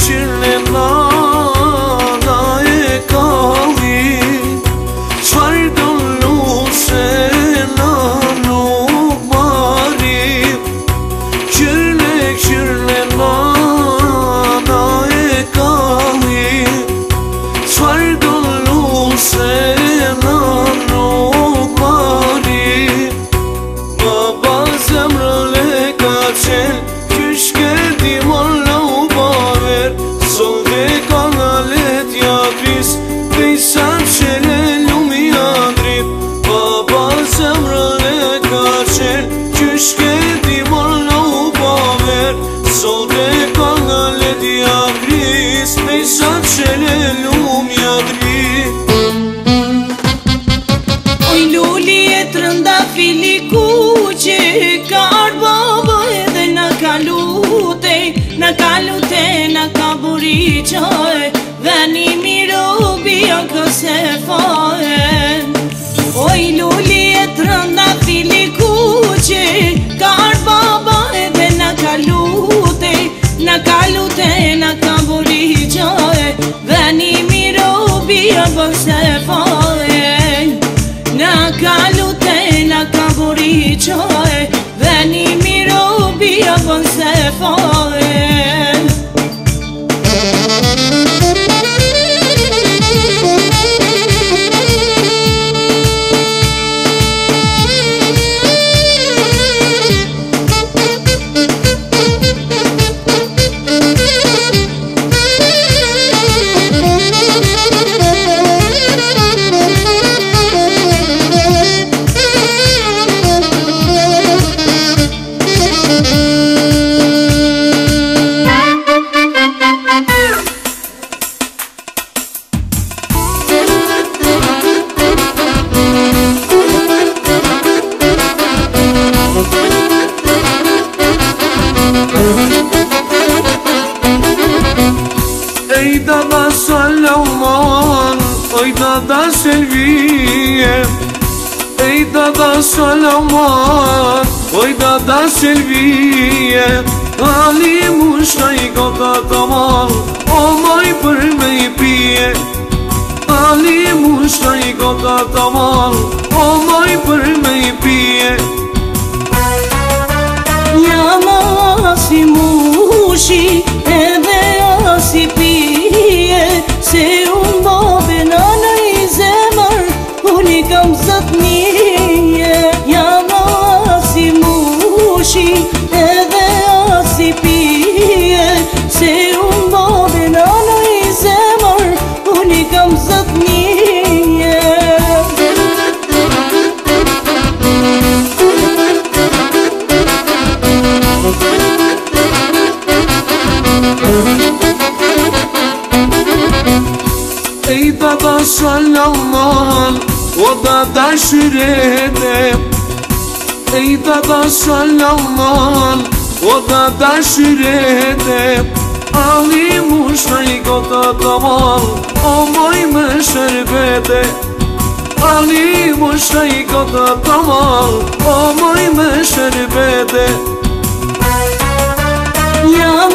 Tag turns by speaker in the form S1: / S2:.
S1: qyrë nana e kalli, qfar do luse na nuk mari. Qyrë nana e kalli, qfar do luse na nuk mari. Baba zemrën e ka qenë, qysh këti molla u baver, sol dhe kanalet ja kris, pejsa qele lumi andrit. Baba zemrën e ka qenë, qysh këti molla u baver, sol dhe kanalet ja kris, pejsa qele lumi andrit.
S2: Oj luli e trënda fili kuqe, ka ardë baba edhe në kalute, në kalute në ka buriqaj, veni miro bia këse fajen. Oj luli e trënda fili kuqe, ka ardë baba edhe në kalute në ka buriqaj, veni miro bia këse fajen. Në kalute në ka buriqaj, veni miro bia këse fajen.
S1: Ej dada Salaman, oj dada Selvije. Ej dada Salaman, oj dada Selvije. Ali mushta I kota tamal, o maj për me I pije. Ali mushta I kota tamal, o maj për me I pije.
S2: Jam asi mushi edhe asi pije, se unë babe nana I zemër, unë I kam zëtnije. Jam asi mushi edhe asi pije, se unë babe nana I zemër, unë I kam zëtnije.
S1: Ej dada Salaman, o dada Shirete. Ej dada Salaman, o dada Shirete. Ali mushta I kota tamal, o moj me sherbete. Ali mushta I kota tamal, o moj me sherbete.
S2: Jam